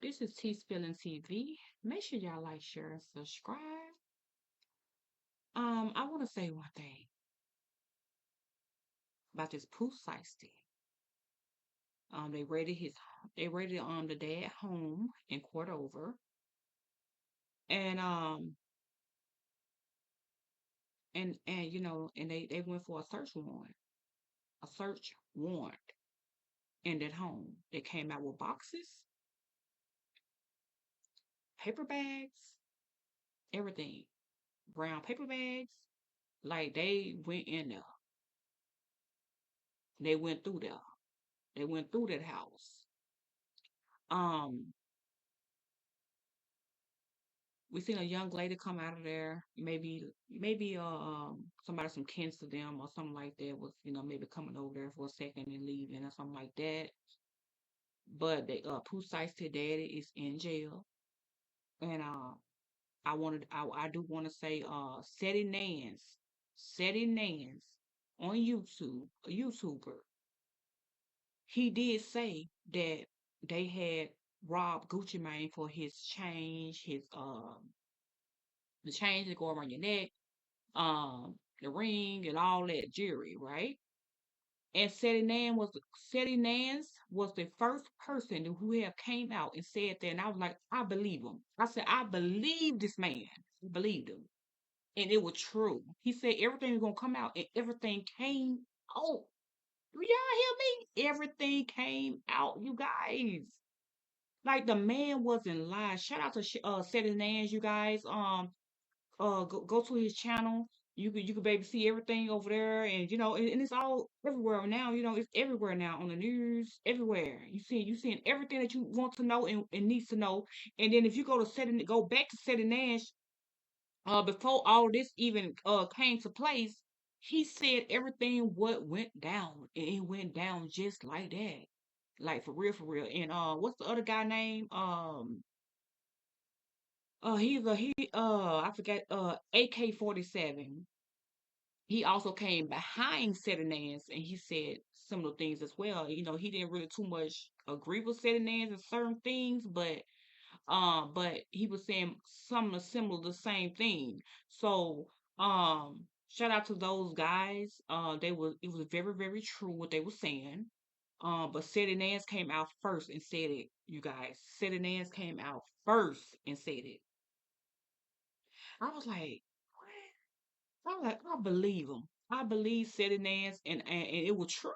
This is T Spilling TV. Make sure y'all like, share, and subscribe. I want to say one thing about this Pooh Shiesty. They rated the dad home in court over, and and they went for a search warrant in that home. They came out with boxes, paper bags, everything, brown paper bags. Like they went in there, they went through there, they went through that house. Um, we seen a young lady come out of there, maybe somebody some kin to them or something like that was, maybe coming over there for a second and leaving or something like that. But they Pooh Shiesty daddy is in jail. And I do want to say Seti Nance on YouTube, a YouTuber, he did say that they had robbed Gucci Mane for his change, his the chains that go around your neck, the ring and all that jewelry, right? And Seti Nance was the first person who have came out and said that, and I was like, I believe him. I said, I believe this man. I believed him, and it was true. He said everything was gonna come out, and everything came out. Do y'all hear me? Everything came out, you guys. Like the man wasn't lying. Shout out to Seti Nance, you guys. Go to his channel. You could baby see everything over there, and and it's all everywhere now. It's everywhere now on the news, everywhere. You seeing everything that you want to know and needs to know. And then if you go back to Seti Nash, before all this even came to place, he said everything what went down, and it went down just like that, like for real, for real. And what's the other guy name? I forgot. AK-47. He also came behind Ferdinand's and he said similar things as well. He didn't really too much agree with Ferdinand's in certain things, but he was saying something similar, the same thing. So shout out to those guys. It was very, very true what they were saying. But Ferdinand's came out first and said it, you guys. Ferdinand's came out first and said it. I was like, what? I'm like, I believe him. I believe Ferdinand's and it was true.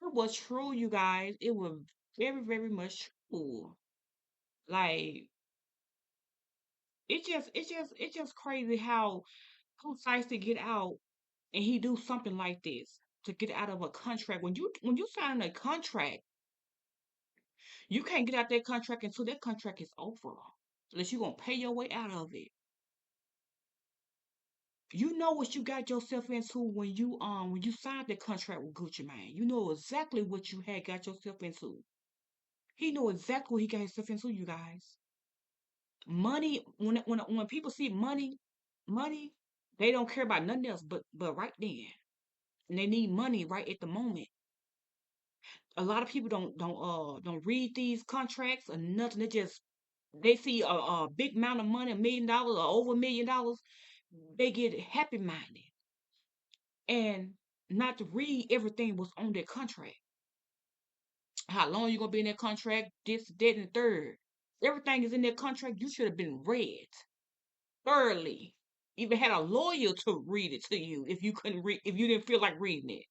It was true, you guys. It was very, very much true. Like it's just crazy how decides to get out and he do something like this to get out of a contract. When you sign a contract, you can't get out that contract until that contract is over. Unless you're gonna pay your way out of it. You know what you got yourself into when you signed the contract with Gucci Mane. You know exactly what you had got yourself into. He know exactly what he got himself into, you guys. Money when people see money, they don't care about nothing else but right then. And they need money right at the moment. A lot of people don't read these contracts or nothing. They see a big amount of money, $1 million or over $1 million, they get happy minded and not to read everything was on their contract. How long you gonna be in that contract? This, that, and the third. Everything is in that contract. You should have been read thoroughly. Even had a lawyer to read it to you if you couldn't read, if you didn't feel like reading it.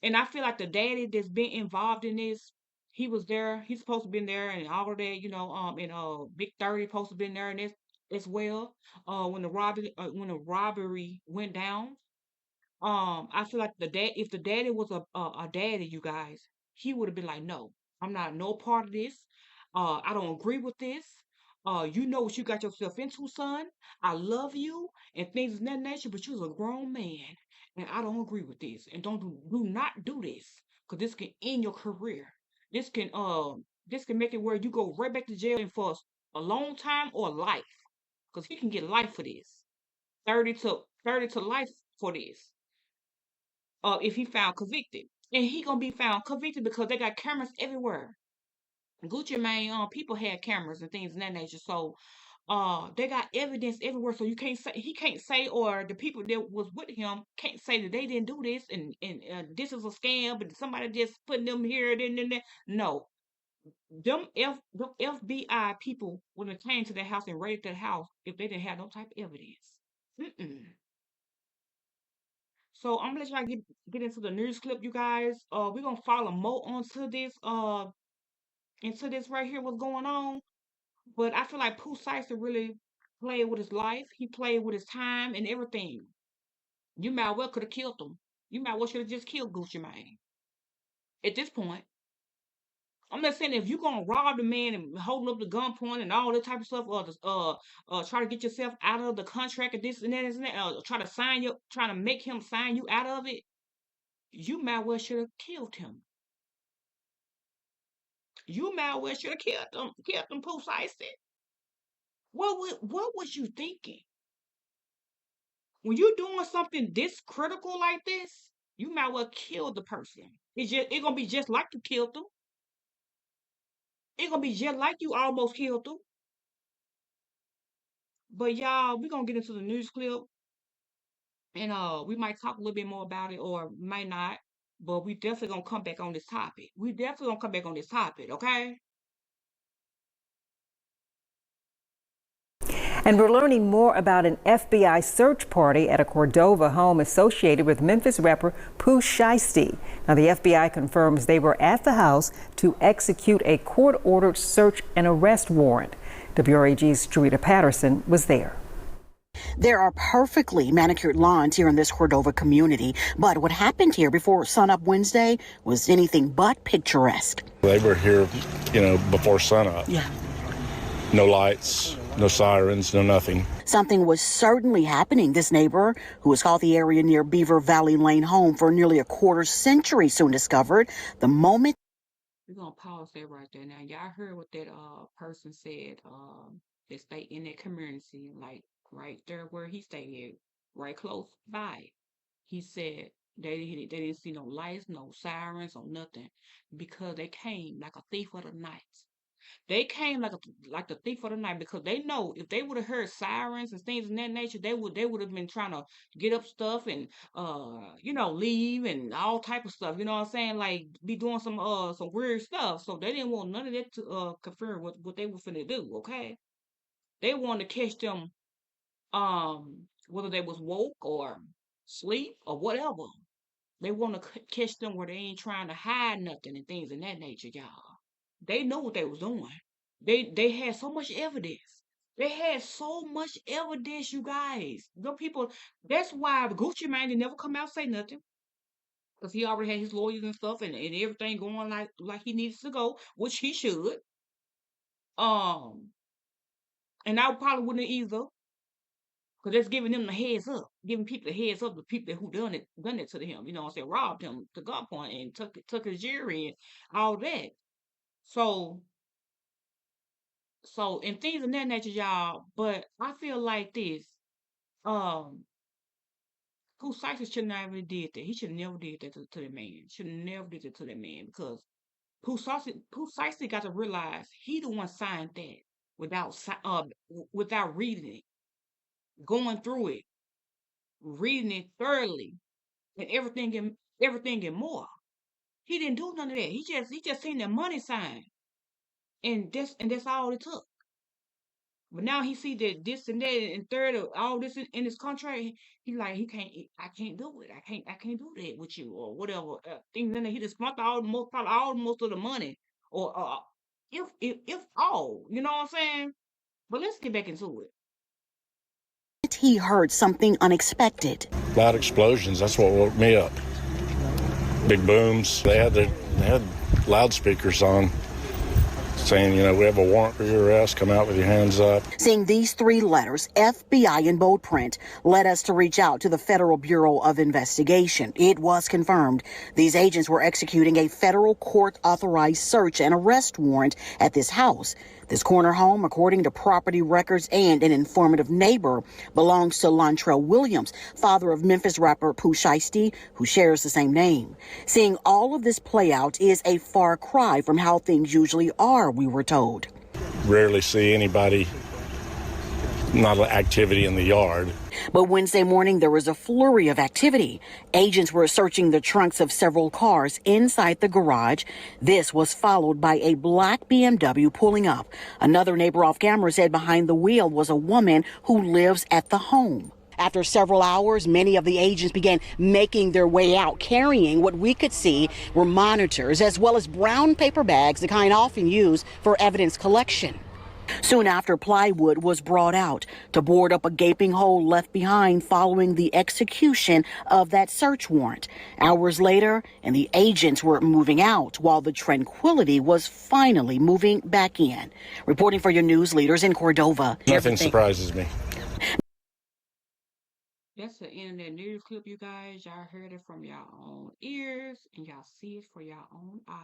And I feel like the daddy that's been involved in this, he was there. He's supposed to been there and all of that. And Big 30 supposed to been there and this as well. When the robbery went down, I feel like if the daddy was a daddy, you guys, he would have been like, no, I'm not no part of this. I don't agree with this. You know what you got yourself into, son. I love you and things of that nature, but you're a grown man, and I don't agree with this. And do not do this, because this can end your career. This can make it where you go right back to jail and for a long time or life, because he can get life for this. 30 to life for this, if he found convicted. And he gonna be found convicted because they got cameras everywhere. Gucci Mane, people had cameras and things of that nature. So they got evidence everywhere. So you can't say he can't say, or the people that was with him can't say that they didn't do this and this is a scam, but somebody just putting them here and there. No, them FBI people would have came to that house and raided that house if they didn't have no type of evidence. Mm-mm. So I'm gonna let y'all get into the news clip, you guys. We're gonna follow more onto this into this right here, what's going on. But I feel like Pooh Shiesty really played with his life. He played with his time and everything. You might well could have killed him. You might well should have just killed Gucci Mane. At this point, I'm not saying if you're gonna rob the man and hold up the gunpoint and all that type of stuff, or try to get yourself out of the contract and this and that and that, try to make him sign you out of it. You might well should have killed him. You might well should have killed them, Pooh Shiesty. What was you thinking? When you're doing something this critical like this, you might well kill the person. It's gonna be just like you killed them. It's gonna be just like you almost killed them. But y'all, we're gonna get into the news clip and we might talk a little bit more about it or might not. But we definitely gonna come back on this topic. We definitely gonna come back on this topic, okay? And we're learning more about an FBI search party at a Cordova home associated with Memphis rapper Pooh Shiesty. Now, the FBI confirms they were at the house to execute a court-ordered search and arrest warrant. WRAG's Jarita Patterson was there. There are perfectly manicured lawns here in this Cordova community, but what happened here before sunup Wednesday was anything but picturesque. They were here, before sunup. Yeah. No lights, no sirens, no nothing. Something was certainly happening. This neighbor, who has called the area near Beaver Valley Lane home for nearly a quarter century, soon discovered the moment. We're gonna pause that right there. Now, y'all heard what that person said. That stay in that community, like right there where he stayed, right close by. He said they didn't see no lights, no sirens, or nothing, because they came like a thief of the night. They came like the thief of the night because they know if they would have heard sirens and things in that nature, they would have been trying to get up stuff and leave and all type of stuff. You know what I'm saying? Like be doing some weird stuff. So they didn't want none of that to confirm what they were finna do. Okay, they wanted to catch them whether they was woke or sleep or whatever. They want to catch them where they ain't trying to hide nothing and things in that nature, y'all. They know what they was doing. They had so much evidence. They had so much evidence, you guys. The people. That's why the Gucci man did never come out and say nothing, because he already had his lawyers and stuff and everything going like he needs to go, which he should. Um, and I probably wouldn't either, because that's giving them the heads up, giving people the heads up, the people who done it to him. You know what I'm saying? Robbed him to gunpoint and took his jewelry and all that. So and things of that nature, y'all. But I feel like this. Um, Pooh Shiesty should never did that. He should never did that to that man. Should never did that to that man because Pooh Shiesty got to realize he the one signed that without reading it, going through it, reading it thoroughly, and everything and more. He didn't do none of that. He just seen the money sign, and that's all it took. But now he see that this and that and third of all this in his contract. He like I can't do it. I can't do that with you or whatever. Things in there. He just spent probably all most of the money or if all. You know what I'm saying? But let's get back into it. He heard something unexpected. Loud explosions, that's what woke me up. Big booms. They had loudspeakers on saying, we have a warrant for your arrest. Come out with your hands up. Seeing these three letters, FBI in bold print, led us to reach out to the Federal Bureau of Investigation. It was confirmed these agents were executing a federal court-authorized search and arrest warrant at this house. This corner home, according to property records and an informative neighbor, belongs to Lontrell Williams, father of Memphis rapper Pooh Shiesty, who shares the same name. Seeing all of this play out is a far cry from how things usually are car, we were told. Rarely see anybody, not an activity in the yard. But Wednesday morning, there was a flurry of activity. Agents were searching the trunks of several cars inside the garage. This was followed by a black BMW pulling up. Another neighbor off camera said behind the wheel was a woman who lives at the home. After several hours, many of the agents began making their way out, carrying what we could see were monitors as well as brown paper bags, the kind often used for evidence collection. Soon after, plywood was brought out to board up a gaping hole left behind following the execution of that search warrant. Hours later, and the agents were moving out while the tranquility was finally moving back in. Reporting for your news leaders in Cordova. Nothing surprises me. That's the internet news clip, you guys. Y'all heard it from y'all own ears and y'all see it for y'all own eyes.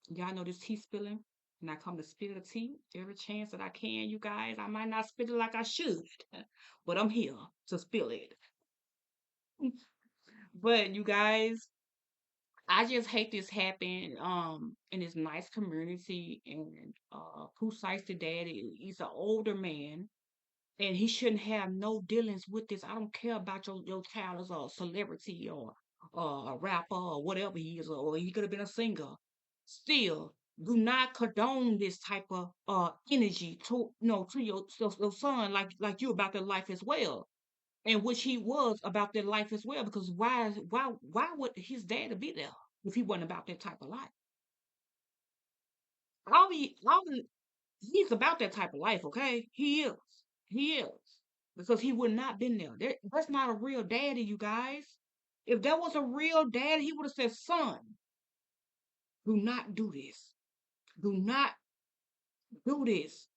Y'all know this tea spilling, and I come to spill the tea every chance that I can, you guys. I might not spill it like I should, but I'm here to spill it. But you guys, I just hate this happen in this nice community, and Pooh Shiesty daddy, he's an older man. And he shouldn't have no dealings with this. I don't care about your child as a celebrity or a rapper or whatever he is, or he could have been a singer. Still, do not condone this type of energy to to your son, like you about their life as well, and which he was about their life as well. Because why would his dad be there if he wasn't about that type of life? All he's about that type of life, okay? He is. He is. Because he would not been there. That's not a real daddy, you guys. If that was a real daddy, he would have said, son, do not do this. Do not do this.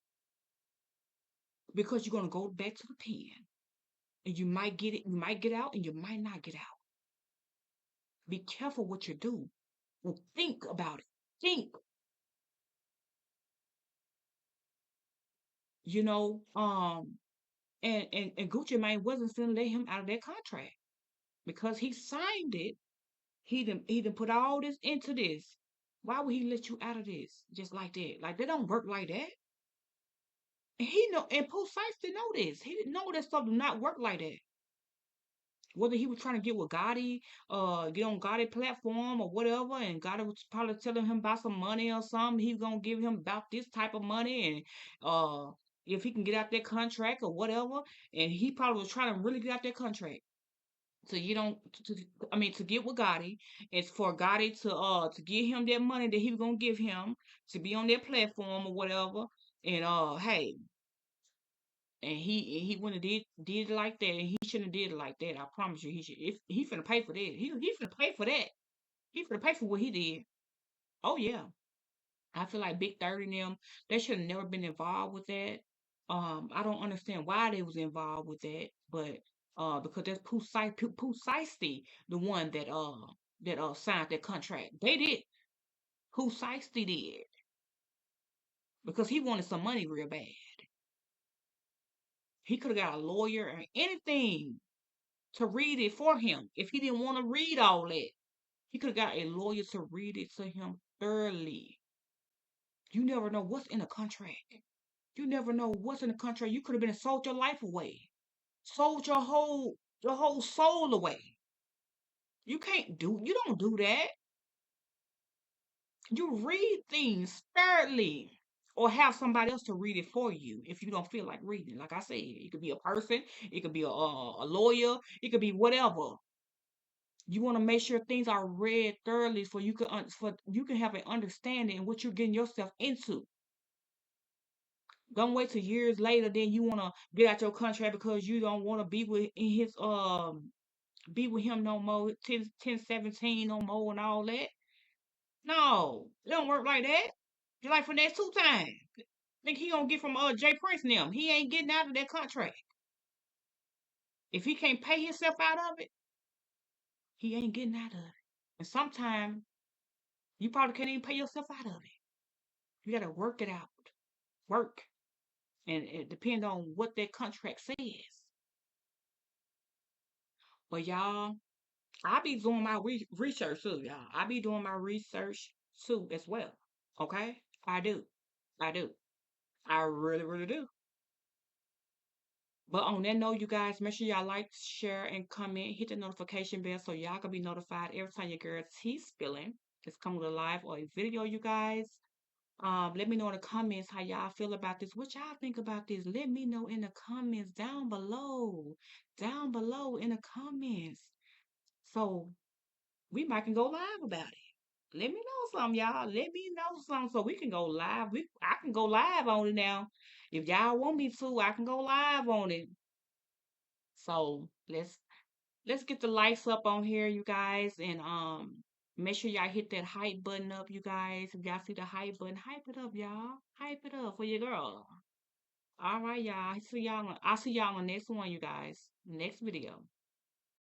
Because you're gonna go back to the pen. And you might get it, you might get out, and you might not get out. Be careful what you do. And think about it. Think. You know, and Gucci Mane wasn't gonna let him out of that contract because he signed it. He done put all this into this. Why would he let you out of this just like that? Like they don't work like that. And he know, and Pooh Shiesty know this. He didn't know that stuff do not work like that. Whether he was trying to get with Gotti, get on Gotti platform or whatever, and Gotti was probably telling him about some money or something. He was gonna give him about this type of money, and if he can get out that contract or whatever, and he probably was trying to really get out that contract. So you don't I mean to get with Gotti. It's for Gotti to give him that money that he was gonna give him to be on their platform or whatever. And hey, and he wouldn't have did it like that, and he shouldn't have did it like that. I promise you, he should. If he finna pay for that, he finna pay for that. He finna pay for what he did. Oh yeah, I feel like Big 30 and them, they should have never been involved with that. I don't understand why they was involved with that, but because that's Pooh Shiesty, the one that signed that contract. They did. Pooh Shiesty did because he wanted some money real bad. He could have got a lawyer or anything to read it for him if he didn't want to read all that. He could have got a lawyer to read it to him thoroughly. You never know what's in a contract. You never know what's in the contract. You could have been sold your life away, sold your whole soul away. You don't do that. You read things thoroughly, or have somebody else to read it for you if you don't feel like reading. Like I said, it could be a person, it could be a lawyer, it could be whatever. You want to make sure things are read thoroughly for you can have an understanding of what you're getting yourself into. Don't wait till years later, then you want to get out your contract because you don't want to be with him no more, 10, 17 no more and all that. No, it don't work like that. Just like for next 2 times. Think he gonna get from Jay Prince and them. He ain't getting out of that contract. If he can't pay himself out of it, he ain't getting out of it. And sometimes you probably can't even pay yourself out of it. You gotta work it out. Work. And it depends on what that contract says. But y'all, I be doing my research too, y'all. I be doing my research. too as well. Okay? I do. I do. I really, really do. But on that note, you guys, make sure y'all like, share, and comment. Hit the notification bell so y'all can be notified every time your girl tea spilling is coming to live or a video, you guys. Let me know in the comments how y'all feel about this. What y'all think about this? Let me know in the comments down below. Down below in the comments. So we might can go live about it. Let me know something, y'all. Let me know something so we can go live. I can go live on it now. If y'all want me to, I can go live on it. So let's get the likes up on here, you guys, and make sure y'all hit that hype button up, you guys. If y'all see the hype button, hype it up, y'all. Hype it up for your girl. All right, y'all. I'll see y'all on the next one, you guys. Next video.